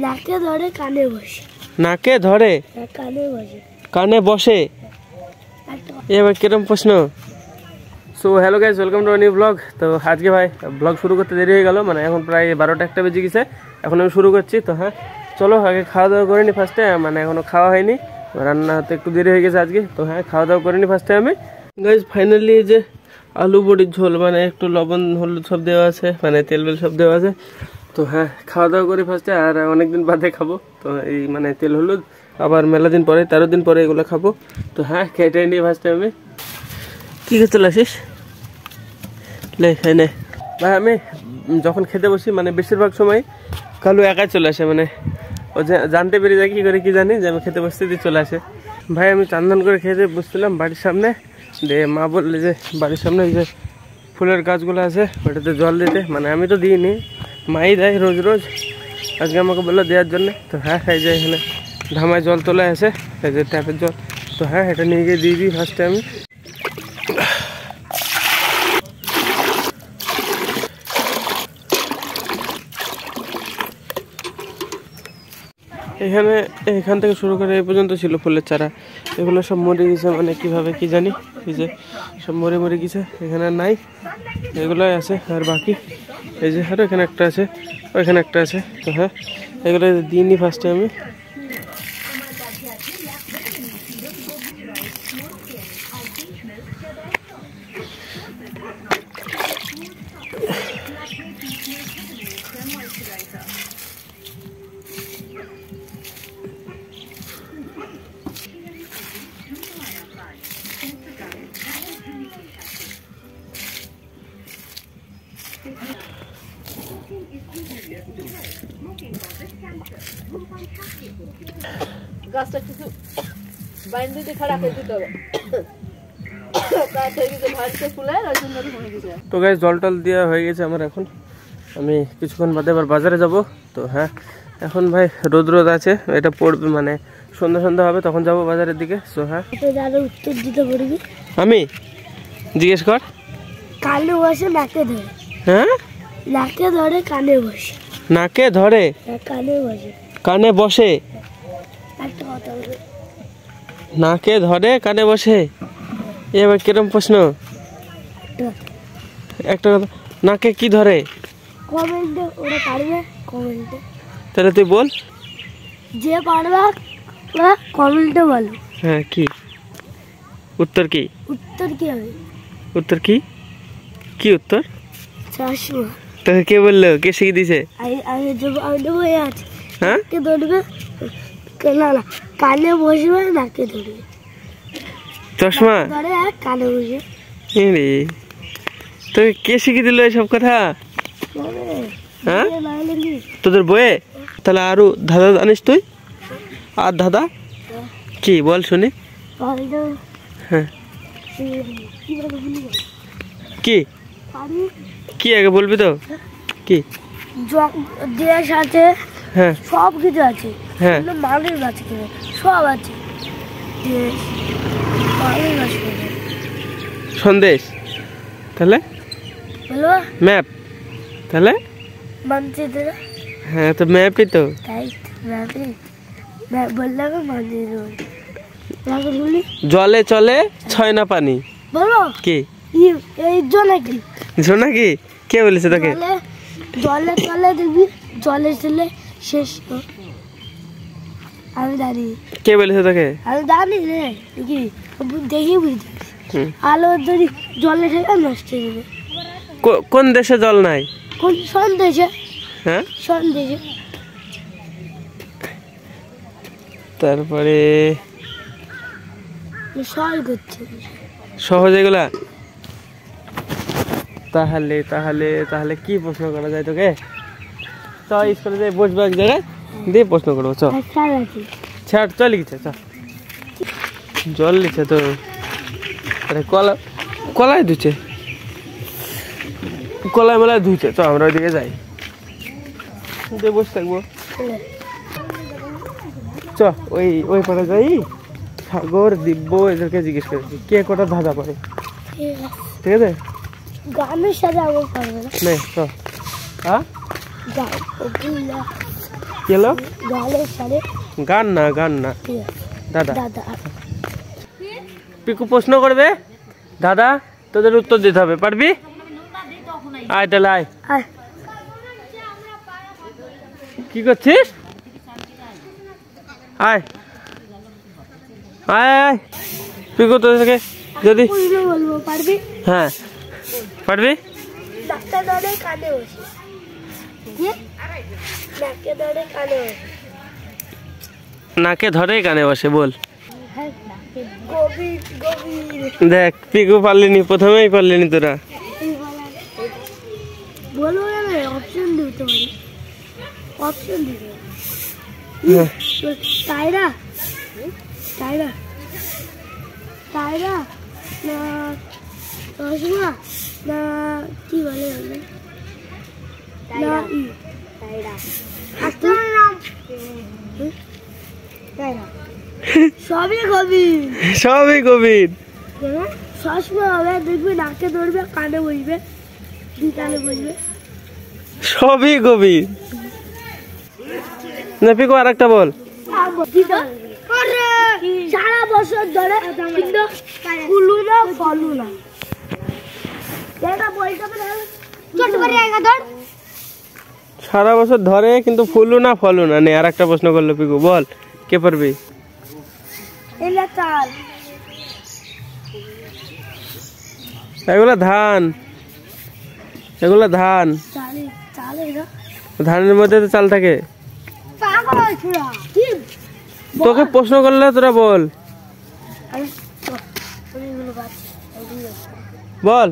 নাকে ধরে কানে বসে। নাকে ধরে কানে বসে। কানে বসে। এবার কিরকম প্রশ্ন? So hello guys, welcome to new blog. তো আজকে ভাই ব্লগ শুরু করতে দেরি হয়ে গেল, মানে এখন প্রায় 12টা 1টা বেজে গেছে। এখন আমি শুরু করছি। তো হ্যাঁ চলো আগে খাওয়া দাওয়া করে নি ফার্স্টে, মানে এখনো খাওয়া হয়নি, রান্না হতে একটু দেরি হয়ে গেছে আজকে। তো হ্যাঁ খাওয়া দাওয়া করে নি ফার্স্টে আমি। গাইস ফাইনালি যে আলু বড়ির ঝোল, মানে একটু লবণ হলুদ সব দেওয়া আছে, মানে তেল বেল সব দেওয়া আছে। তো হ্যাঁ খাওয়া দাওয়া করি ফার্স্টে, আর অনেকদিন বাদে খাবো। তো এই মানে তেল হলুদ আবার মেলা দিন পরে, 13 দিন পরে এগুলো খাবো। তো হ্যাঁ খেটে নিই ফার্স্টে আমি। কী খেতে চলে আসিস? লে খাই নে ভাই। আমি যখন খেতে বসি মানে বেশিরভাগ সময় কালু একাই চলে আসে, মানে ও জানতে পেরে যায় কী করে কি জানি যে আমি খেতে বসতে দিয়ে চলে আসে। ভাই আমি চান্দান করে খেতে বসছিলাম বাড়ির সামনে, দিয়ে মা বললে যে বাড়ির সামনে ওই যে ফুলের গাছগুলো আছে ওটাতে জল দিতে, মানে আমি তো দিইনি, মাই দেয় রোজ রোজ। আজকে আমাকে বললো দেওয়ার জন্যে। তো হ্যাঁ এই যে এখানে ধামায় জল তোলা আছে, এই যে ট্যাপের জল। তো হ্যাঁ এটা নিয়ে গিয়ে দিয়ে দিই ফার্স্টে আমি। এখান থেকে শুরু করে এই পর্যন্ত ছিল ফুলের চারা, এগুলো সব মরে গেছে, মানে কিভাবে কি জানি, এই যে সব মরে গেছে, এখানে নাই, এগুলোই আছে। আর বাকি এই যে আরও এখানে একটা আছে, ওইখানে একটা আছে। তো হ্যাঁ এগুলো দিইনি ফার্স্টে আমি। গাছটা কিছু বাইন্দে দিয়ে খারাপ হয়ে দিতে হবে। তো গাইস জল টল দেওয়া হয়ে গেছে আমার। এখন আমি কিছুক্ষণ বাদে আবার বাজারে যাব। তো হ্যাঁ এখন ভাই রোদ আছে, এটা পড়বে মানে সন্ধ্যা হবে, তখন যাব বাজারের দিকে। সো হ্যাঁ উত্তর দিতে পারবি? আমি জিজ্ঞেস কর। কানে বসে নাকে ধরে। হ্যাঁ নাকে ধরে কানে বসে। নাকে ধরে কানে বসে। কানে বসে। একটা কথা বলবে। নাকে ধরে কানে বসে। এবার কিরম প্রশ্ন? একটা কথা, নাকে কি ধরে? কমেন্টে ওরা পারবে, কমেন্টে। তাহলে তুই বল, যে পারবে ওরা কমেন্টে বলো। হ্যাঁ কি উত্তর? কি উত্তর কি হবে? উত্তর কি? কি উত্তর? চশমা। তোকে কে বললো? কে শিখিয়ে দিছে? আমি দেবো আছে। হ্যাঁ নাকে ধরবে, না কানে বসবে, নাকে ধরবে। চশমা ধরে আর কানে বসে। তোকে কে শিখিয়ে দিল এসব কথা? হ্যাঁ তোদের বইয়ে? তাহলে আরো ধাঁধা জানিস তুই? আর ধাঁধা কি বল শুনি। হ্যাঁ কি কি আগে বলবি তো? কি দেশ আছে, হ্যাঁ সব কিছু আছে, হ্যাঁ মানুষ আছে, সব আছে। দেশ মানুষ আছে। সন্দেশ। তাহলে বলো ম্যাপ। তাহলে মানচিত্র। হ্যাঁ তো ম্যাপই তো। তাই ম্যাপই ম্যাপ বললাম, মানচিত্র বলি। জলে চলে ছয় না পানি। বলো কি এই জোনাকি। জোনাকি কে বলেছে তোকে? জলে চলে দেখবি, জলে চলে শেষ। আমি জানি। কে বলেছে তোকে? আমি জানি রে, দেখি দেখি বুঝতে। আলো যদি জলে ঠেলে নষ্ট হয়ে যাবে। কোন দেশে জল নাই? কোন সন্দেশে? হ্যাঁ সন্দেশে। তারপরে সহজ করছে, সহজ এগুলা। তাহলে তাহলে তাহলে কি প্রশ্ন করা যায় তোকে? চ স্কুলে যাই বসবো এক জায়গায়, দিয়ে প্রশ্ন করবো। চ ছাড়, চল লিখছে, চ জল লিখছে তো। আরে কলাই ধুচ্ছে, কলাই মেলায় ধুচ্ছে। চ আমরা ওইদিকে যাই, দিয়ে বসে থাকবো। চ ওই পারে যাই, সাগর দিব্য এদেরকে জিজ্ঞেস করেছি কে কটা ধাঁধা পারে। ঠিক আছে? গানের সাথে আমার পারবে না। নে চ। হ্যাঁ কি হলো? জলের সাথে গান না গান না ঠিক আছে দাদা দাদা পিকু প্রশ্ন করবে, দাদা তোদের উত্তর দিতে হবে, পারবি? আয় তাহলে আয়। আয় কি করছিস? আয় আয় আয় পিকু তোদেরকে যদি প্রশ্ন বলবো, পারবি? হ্যাঁ পারবি। ডাক্তার ধরে কানে বসে কি? ডাক্তার ধরে কানে বসে নাকে ধরেই কানে বসে, বল। গভীর গভীর দেখ পিকু পারলিনি, প্রথমেই পারলিনি তোরা। বলবো না, অপশন দিতে পারি, অপশন দিতে পারি। হ্যাঁ। টায়রা টায়রা টায়রা না চশমা না কি বলে ওগুলো? না ই টায়রা আস্তার নাম টায়রা সবই গভীর সবই গভীর। চশমা হবে, দেখবি নাকে ধরবে, কানে বসবে, দুই কানে বসবে, সবই গভীর। না পিকু আর একটা বল। সারা বছর ধরে কিন্তু ফুলু না ফলু না। সারা বছর ধরে কিন্তু ফুলু না ফলু না। নে আর একটা প্রশ্ন করলো পিকু, বল কে পারবি? চাল এগুলা ধান, এগুলা ধান। চালে চালে না ধানের মধ্যে তো চাল থাকে। পাগল ছোড়া কি তোকে প্রশ্ন করলে তোরা বল, আরে ওইগুলো বাদ বল।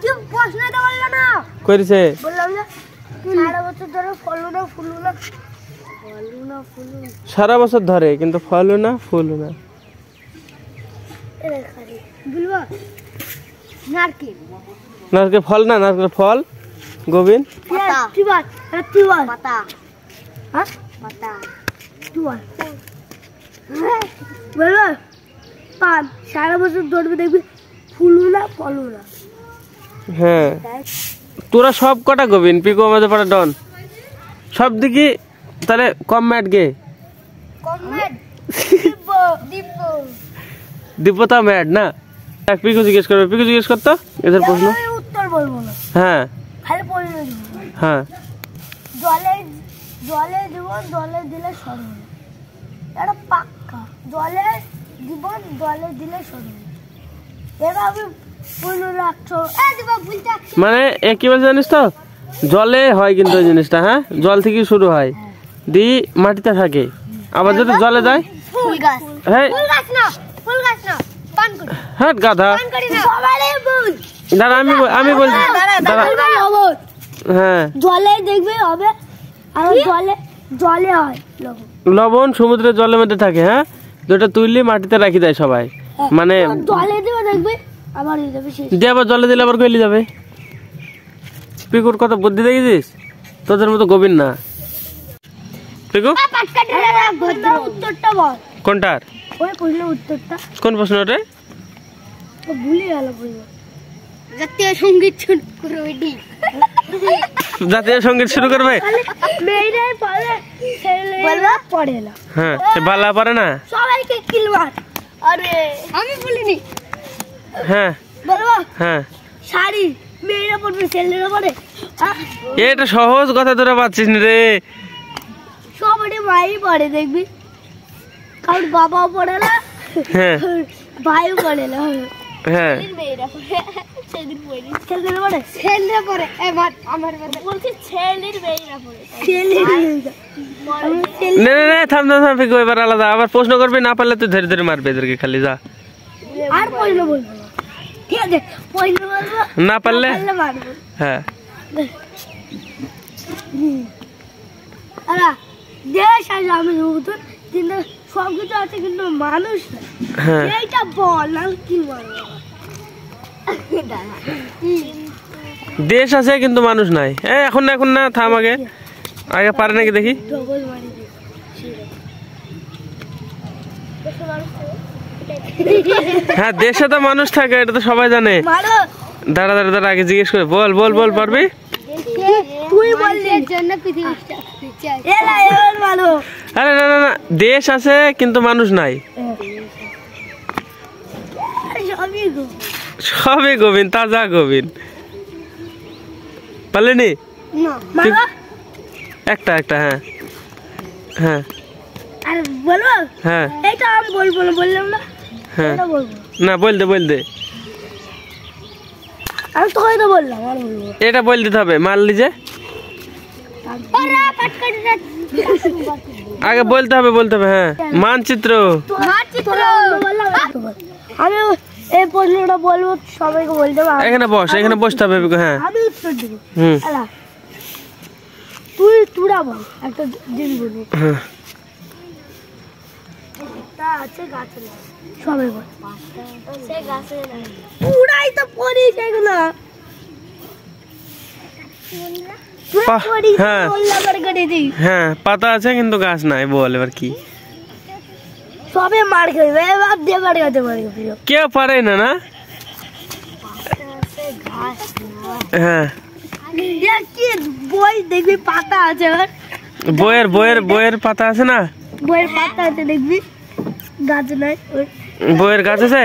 কি প্রশ্ন তো বললা না, করেছে বললাম না সারা বছর ধরে ফলু না ফুলু না ফলু না ফুলু না। সারা বছর ধরে কিন্তু ফলু না ফুলু না। বলবো নারকেল নারকেল ফল না, নারকেল ফল গোবিন্দ। টিবাল টিবাল পাতা হ্যাঁ পাতা টিবাল বলবো পান সারা বছর ধরবে, দেখবি ফুলু না ফলু না। হ্যাঁ তোরা সব কটা গোবিন্দ, পিকু আমাদের পাড়া ডন সব দিকে, তাহলে কম ম্যাট গে দীপতা ম্যাট না। পিকু জিজ্ঞেস করবে, পিকু জিজ্ঞেস করতো এদের প্রশ্ন। উত্তর বলবো না, হ্যাঁ খালি প্রশ্ন দিব। হ্যাঁ জলে জলে জীবন জলে দিলে সরবে, এটা পাক্কা। জলে জীবন জলে দিলে সরবে, এবার আমি বলে রাখছো। মানে কি বলছে জানিস তো, জলে হয় কিন্তু ওই জিনিসটা, হ্যাঁ জল থেকে শুরু হয়, দি মাটিতে থাকে, আবার যদি জলে যায় ফুল গাছ, হ্যাঁ ফুল গাছ না, ফুল গাছ না, পান করি, হ্যাঁ গাধা। পান করি না সবারই ভুল। দাঁড়া আমি বলছি, দাঁড়া হ্যাঁ জলে দেখবে হবে, আর জলে জলে হয় লবণ। লবণ সমুদ্রের জলের মধ্যে থাকে, হ্যাঁ যেটা তুললি মাটিতে রাখি দেয় সবাই, মানে জলে দেবে দেখবে আবার হয়ে যাবে শেষ। দিয়ে আবার জলে দিলে আবার গলি যাবে। পিকুর কত বুদ্ধি দেখেছিস, তোদের মতো গোবিন্দ না। পিকু উত্তরটা বল, কোনটার? ওই প্রশ্নের উত্তরটা কোন প্রশ্ন রে? ভুলে গেল। জাতীয় সঙ্গীত শুরু করবে, জাতীয় সঙ্গীত শুরু করবে। মেয়েরাই পড়ে, ছেলেরা পড়ে না। হ্যাঁ বালা পারে না, সবাইকে কিলমার। আরে আমি বলিনি, হ্যাঁ বলবো হ্যাঁ শাড়ি মেয়েরা পড়বে ছেলেরা পড়ে, এটা সহজ কথা তোরা পাচ্ছিস না রে। সবারই মাই পড়ে দেখবি, কারণ বাবাও পড়ে না, হ্যাঁ ভাইও পড়ে না। হ্যাঁ মেয়েরা সেদিন পড়ে, ছেলেরা পড়ে, ছেলেরা পড়ে, এবার আমার বলছি ছেলের মেয়েরা পড়ে, ছেলের মেয়েরা। না না না থাম থাম থাম পিকু, এবার আলাদা আবার প্রশ্ন করবি, না পারলে তুই ধরে ধরে মারবে এদেরকে, খালি যা। আর প্রশ্ন বলবো না, ঠিক আছে প্রশ্ন বলবো, না পারলে মারবো। হ্যাঁ আরা দেশ আছে আমি নতুন, কিন্তু সব কিছু আছে কিন্তু মানুষ না। হ্যাঁ এইটা বল না কি বলবো, দেশ আছে কিন্তু মানুষ নাই। এখন না থাম, আগে আগে পারে নাকি দেখি। ডবল মারি দে। হ্যাঁ দেশে তো মানুষ থাকে, এটা তো সবাই জানে। মারো দাঁড়া দাঁড়া দাঁড়া আগে জিজ্ঞেস করে, বল বল বল পারবি? তুই বললি জন্য পৃথিবীটা চাই এলা এর ভালো আরে না না না দেশ আছে কিন্তু মানুষ নাই সবই গোবিন্দ তাজা গোবিন্দ পারলেনি না একটা একটা হ্যাঁ হ্যাঁ আর বলো হ্যাঁ এইটা আমি বলবো না বললাম না হ্যাঁ এটা বলবো না বল দে আমি তোকে তো বললাম আর বলবো এটা বল দিতে হবে মারলি যে আরে পাটকাটি আগে বলতে হবে হ্যাঁ মানচিত্র আমি এই প্রশ্নটা বলবো সবাইকে বলতে পারবো এখানে বসতে হবে হ্যাঁ আমি উত্তর দেবো হুম তুরা বল একটা দিন বলবো হ্যাঁ তা আছে গাছে সবাই বল সে গাছে পুরাই তো পড়িস এগুলো হ্যাঁ হ্যাঁ পাতা আছে কিন্তু গাছ নাই বল এবার কি সবে মার খাবে এবার দিয়ে মার খাতে পারবে কেউ পারে না না হ্যাঁ কি বই দেখবি পাতা আছে বইয়ের পাতা আছে না বইয়ের পাতা আছে দেখবি গাছ নাই বইয়ের গাছ আছে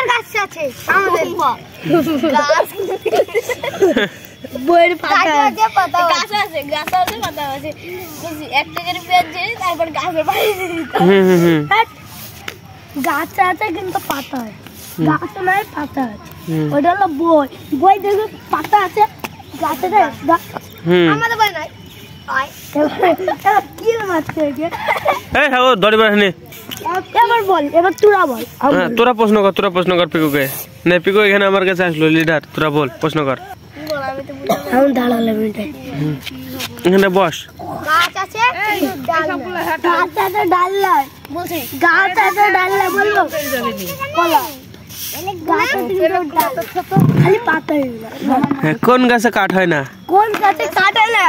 গাছ আছে আমাদের গাছ বইয়ের পাতা আছে গাছ আছে পাতা আছে একটা করে পেঁয়াজ তারপর গাছের বাইরে গাছ আছে কিন্তু পাতা আছে গাছ নাই পাতা আছে ওটা হলো বই দেখবি পাতা আছে গাছে নাই আমাদের বই নাই কি মারছে এবার বল এবার তোরা বল তোরা প্রশ্ন কর পিকুকে না পিকু এখানে আমার কাছে আসলো লিডার তোরা বল প্রশ্ন কর আমি দাঁড়ালাম এখানে বস গাছ আছে ডাল নাই গাছ আছে ডাল নাই বলবো কলা খালি পাতা কোন গাছে কাঠ হয় না কোন গাছে কাঠ হয় না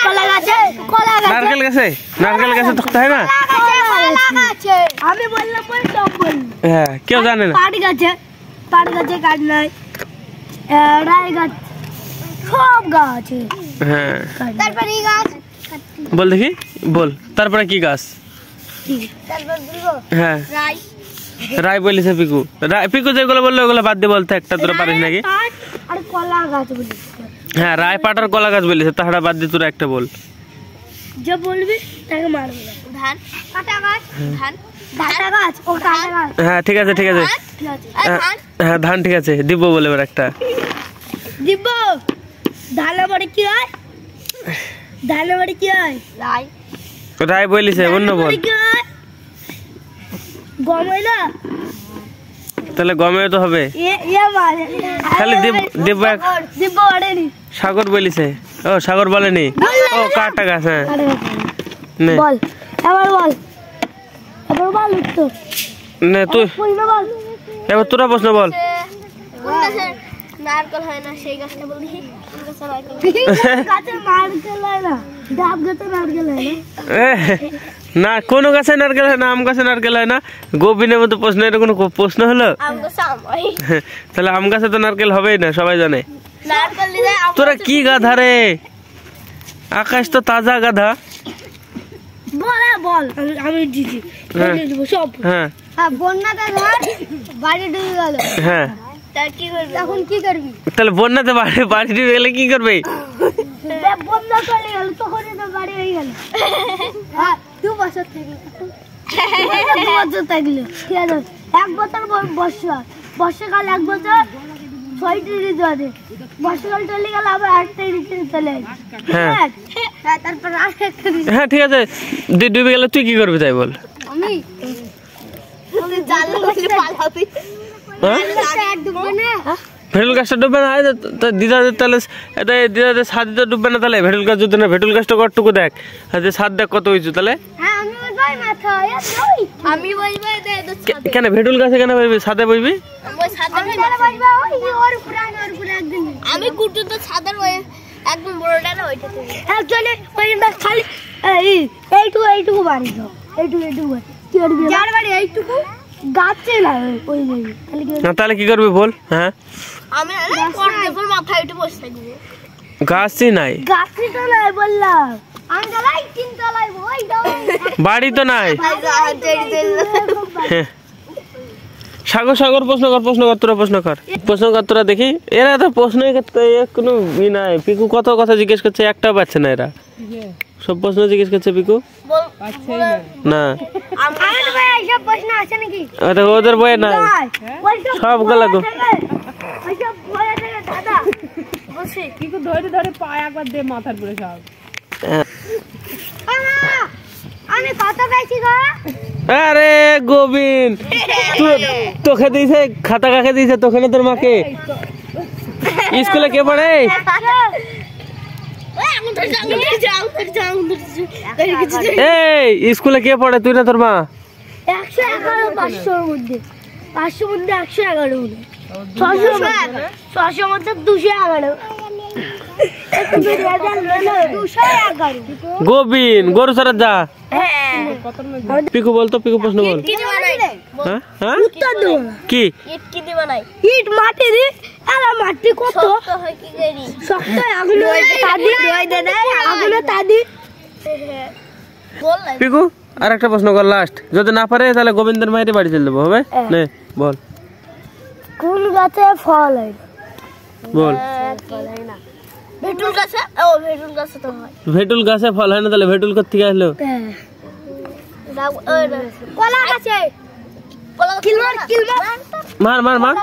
কলা গাছে নারকেল গাছে তক্তা হয় না আমি বললাম সব বললাম হ্যাঁ কেউ জানে না পাট গাছে কাঠ নাই রায় গাছ সব গাছ হ্যাঁ তারপরে এই গাছ বল দেখি বল তারপরে কি গাছ তারপর বলবো হ্যাঁ রায় রায় বলিছে পিকু যেগুলো বললো ওগুলো বাদ দিয়ে বলতে একটা তোরা পারিস নাকি আর কলা গাছ বলি হ্যাঁ রায় পাট আর কলা গাছ বলিছে তাহারা বাদ দিয়ে তোরা একটা বল যে বলবি তাকে মারবো ধান কাটা গাছ ডাটা গাছ ও কাটা গাছ হ্যাঁ ঠিক আছে হ্যাঁ ধান ঠিক আছে দিব বলে এবার একটা দিব ধানের বাড়ি কি হয় রায় বলিছে অন্য বল গম হয় না তাহলে গমেও তো হবে খালি দিব সাগর বলিছে ও সাগর বলেনি ও কাটা গাছ হ্যাঁ বল বল উত্তর নে তুই এবার তোরা প্রশ্ন বল নারকেল হয় না সেই গাছটা বলি গাছে নারকেল হয় না ডাব গাছে নারকেল হয় না না কোনো গাছে নারকেল হয় না আম গাছে নারকেল হয় না গোবিনের মতো প্রশ্ন এটা কোনো প্রশ্ন হলো তাহলে আম গাছে তো নারকেল হবেই না সবাই জানে তোরা কি গাধা রে আকাশ তো তাজা গাধা বল আমি দিদি সব হ্যাঁ বন্যাতে বাড়ি ডুবে গেল হ্যাঁ তখন কি করবি তাহলে বন্যাতে বাড়ি ডুবে গেলে কি করবে বন্যা চলে গেল তখন তো বাড়ি হয়ে গেল 2 বছর থাকলো 2 বছর থাকলো ঠিক আছে 1 বছর বর্ষাকাল 1 বছর 6টি ঋতু আছে বর্ষাকাল চলে গেল আবার 8টা ঋতু চলে হ্যাঁ তারপর হ্যাঁ ঠিক আছে ডুবে গেলে তুই কি করবি তাই বল আমি জাল পালাবি ভেটুল গাছটা ডুববে না দিদাদের তাহলে দিদাদের ছাদ তো ডুববে না তাহলে ভেটুল গাছ যদি না ভেটুল গাছটা কতটুকু দেখ ছাদ দেখ কত হয়েছে তাহলে কেন ভেটুল গাছে কেন বসবি ছাদে বসবি আমি কুটু তো ছাদের একদম বড়টা না ওইটা অ্যাকচুয়ালি ওইটা খালি এইটুকু বাড়ি এইটুকু কি করবি যার বাড়ি এইটুকু গাছে না ওই তাহলে কি করবি বল হ্যাঁ আমি মাথায় উঠে বসে থাকবো গাছই নাই, গাছই তো নাই বললাম আমি চালাই তিনতলায় ওই দাও বাড়ি তো নাই। সাগর সাগর প্রশ্ন কর তোরা প্রশ্ন কর তোরা দেখি। এরা তো প্রশ্ন কোনো ই নাই। পিকু কত কথা জিজ্ঞেস করছে, একটাও পাচ্ছে না। এরা সব প্রশ্ন জিজ্ঞেস করছে পিকু না। ওদের বইয়ে নাই সবগুলা। ধরে পায় একবার দে মাথার পরে সব। আমি কত পেয়েছি গো? আরে গোবিন্দ, তোকে দিয়েছে খাতা, কাকে দিয়েছে? তোকে না তোর মাকে? স্কুলে কে পড়ে? এই স্কুলে কে পড়ে, তুই না তোর মা? 111 500 মধ্যে 500 মধ্যে 111 600 মধ্যে 211 গোবিন্দ গরু সারা যা। পিকু বলতো, পিকু প্রশ্ন বল। কি ইট মাটি দি আলা মাটি কত শক্ত আগুন আগুন তাদি। পিকু আর একটা প্রশ্ন কর লাস্ট। যদি না পারে তাহলে গোবিন্দের মায়ের বাড়ি চলে দেবো, হবে? নে বল। কোন গাছে ফল হয়? বল। ভেটুল গাছে। ও ভেটুল গাছে তো হয়। ভেটুল গাছে ফল হয় না, তাহলে ভেটুল কোথা থেকে আসলো? কলা গাছে। মার মার মার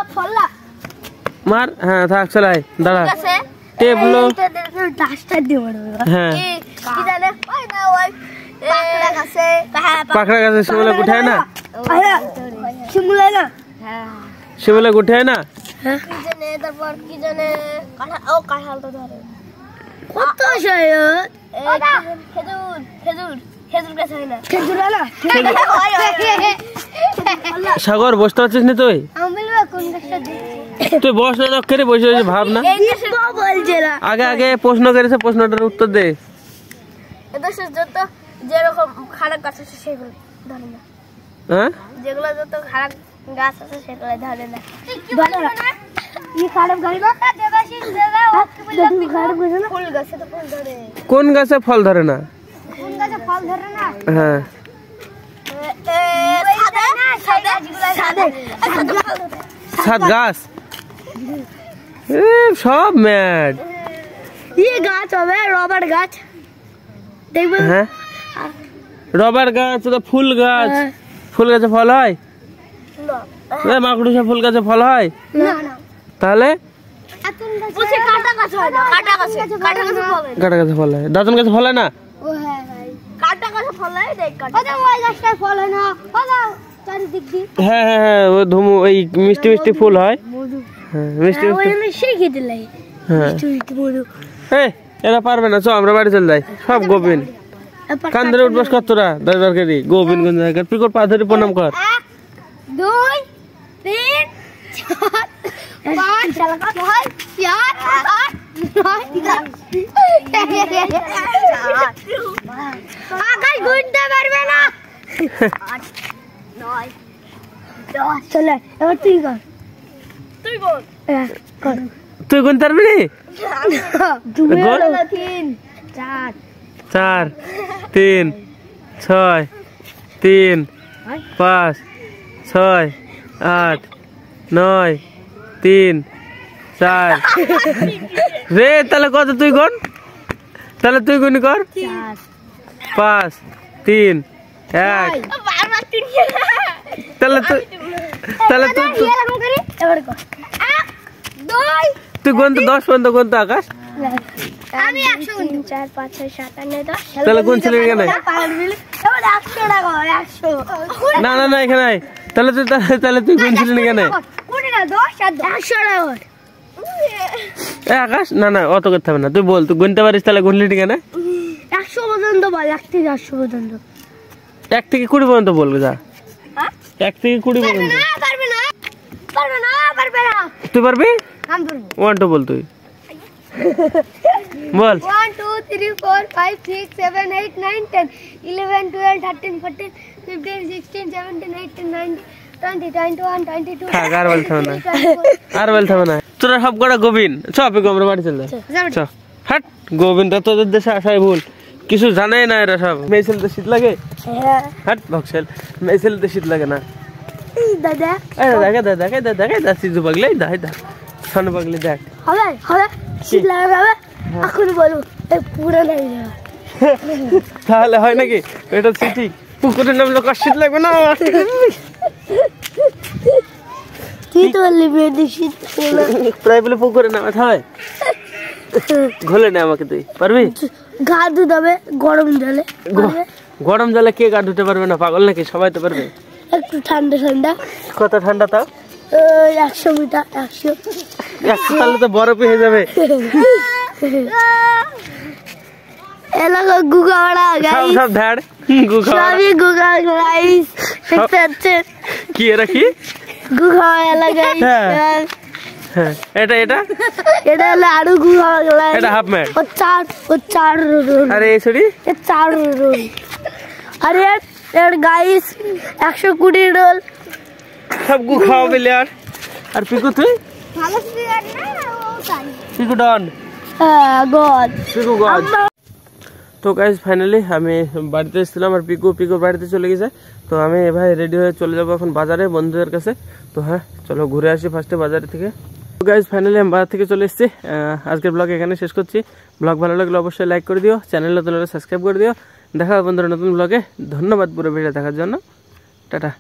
মার। হ্যাঁ থাক, চলাই দাঁড়া। টেবলো ডাস্টার দিয়ে মারবে। হ্যাঁ কি জানে ওই না ওই পাকড়া গাছে। পাকড়া গাছে শিমুলে গুঠায় না? শিমুলে না, শিমুলে গুঠায় না? কি জানে তারপর কি জানে কাঁঠাল। ও কাঁঠাল তো ধরে কত শয়। খেজুর খেজুর খেজুর গাছ হয় না? খেজুর না সাগর বসতে পারছিস না তুই? আমি বলবো কোন গাছটা দিচ্ছি। তুই বস না, করে বসে বসে ভাব না। বলছে না আগে আগে প্রশ্ন করেছে, প্রশ্নটার উত্তর দে। এদেশের যত যেরকম খারাপ গাছ আছে সেগুলো ধরে না। হ্যাঁ যেগুলো যত খারাপ গাছ আছে সেগুলো ধরে না। কি খারাপ গাছ না? দেবাশিস দাদা ও কি বললি? খারাপ গাছ না? ফুল গাছে তো ফুল ধরে। কোন গাছে ফল ধরে না? কোন গাছে ফল ধরে না? হ্যাঁ সাত গাছ। সব ম্যাড। গাছ হবে রবার গাছ দেখবেন। হ্যাঁ রবার গাছ, ফুল গাছ। ফুল গাছে ফল হয়? মাকড়সা ফুল গাছে ফল হয়? তাহলে কাটা গাছ হয় না। কাটা গাছে কাটা গাছে ফল হয়? দাঁতন গাছে ফল হয় না? কাটা গাছে ফল হয় দেখ। কাটা ওই গাছটায় ফল হয় না। ওদা চারিদিক দি। হ্যাঁ হ্যাঁ হ্যাঁ, ও ধুমু ওই মিষ্টি মিষ্টি ফুল হয়। হ্যাঁ মিষ্টি মিষ্টি। ওই সেই খেতে লাগে মিষ্টি মিষ্টি মধু। এই এরা পারবে না, চ আমরা বাড়ি চলে যাই। সব গোবিন্দ কান ধরে উঠবস কর তোরা। দরকারি গোবিন্দ কোন জায়গায়? পিকর পা ধরে প্রণাম কর। 2 3 4 5 6 আকাশ গুনতে পারবে না। 8 9 10 চলে এবার তুই কর। তুই বল। কর। তুই গুনতে পারবি না? 2 3 4 4 3 6 3 5 6 8 9 3 4 রে। তাহলে কত তুই গুন? তাহলে তুই গুনি কর। 5 3 1। তাহলে তুই এবার কর। 1 2 তুই গুন তো 10 পর্যন্ত গুন তো আকাশ। আমি 100 গুনছি। 4 5 6 7 8 9 10। তাহলে গুনছিলি কেন? এবার 100 টাকা 100। না না না এখানে নাই। তাহলে তুই গুনছিলি না কেন? কোটি না 10 আর 100 টাকা। এ আকাশ না না অত করতে হবে না। তুই বল, তুই গুনতে পারিস তাহলে গুনলি কেন? 100 পর্যন্ত বল। 1 থেকে 100 পর্যন্ত। 1 থেকে 20 পর্যন্ত বলবি যা। 1 থেকে 20 পর্যন্ত। পারবে না পারবে না পারবে না। তুই পারবি? আমি পারবো। 1 2 বল তুই। বল। 1 2 3 4 5 6 7 8 9 10 11 12 13 14 15 16 17 18 19 20 21 22 থাক আর বলতে হবে না, আর বলতে হবে না। তোরা সব কটা গোবিন চ, পিকু আমরা বাড়ি চলে যাই। চ। হাট গোবিন্দ, তোদের দেশে আসাই ভুল, কিছু জানাই না এরা সব। মেয়ে ছেলেতে শীত লাগে? হ্যাঁ হাট ভক্সেল, মেয়ে ছেলেতে শীত লাগে না। এই দাদা দেখা সিজু পাগলি, দা সানু পাগলি দেখ। হবে হবে শীত লাগবে হবে এখন বলুন এই পুরো নাই না তাহলে হয় নাকি? এটা ঠিক, পুকুরে নামলে কষ্ট শীত লাগবে না। তুই তো বললি মেয়েদের শীত প্রায় বলে পুকুরে নামাতে হয়, ঘোলে না আমাকে, তুই পারবি? গা ধুতে হবে গরম জলে, পারবে? গরম জলে কে গা ধুতে পারবে না, পাগল নাকি? সবাই তো পারবে। একটু ঠান্ডা ঠান্ডা, কত ঠান্ডা তাও? 100 মিটার 100 তাহলে তো বরফ হয়ে যাবে। এলাকা গুগাড়া সব গাইস, সব ধ্যাড় গুখা সবই গুগা গাইস, দেখতে পাচ্ছেন কি এরা কি? গুগা এলাকা হ্যাঁ। হ্যাঁ এটা এটা এটা হলো আরো গুগা গাইস, এটা হাফ ম্যাট। ও চার রোল, আরে এই ছড়ি এ 4 রোল, আরে এর গাইস 120 রোল। সব গু খাওয়া পেলে। আর পিকু তুই? ভালো প্লেয়ার না ও তাই। পিকু ডন, হ্যাঁ গড। পিকু গড। তো গাইস ফাইনালি আমি বাড়িতে এসেছিলাম আর পিকু বাড়িতে চলে গেছে। তো আমি ভাই রেডি হয়ে চলে যাবো এখন বাজারে বন্ধুদের কাছে। তো হ্যাঁ চলো ঘুরে আসি ফার্স্টে বাজার থেকে। তো গাইস ফাইনালি আমি বাজার থেকে চলে এসেছি। আজকের ব্লগ এখানে শেষ করছি। ব্লগ ভালো লাগলে অবশ্যই লাইক করে দিও, চ্যানেল নতুন হলে সাবস্ক্রাইব করে দিও। দেখা হবে বন্ধুরা নতুন ব্লগে। ধন্যবাদ পুরো ভিডিও দেখার জন্য, টাটা।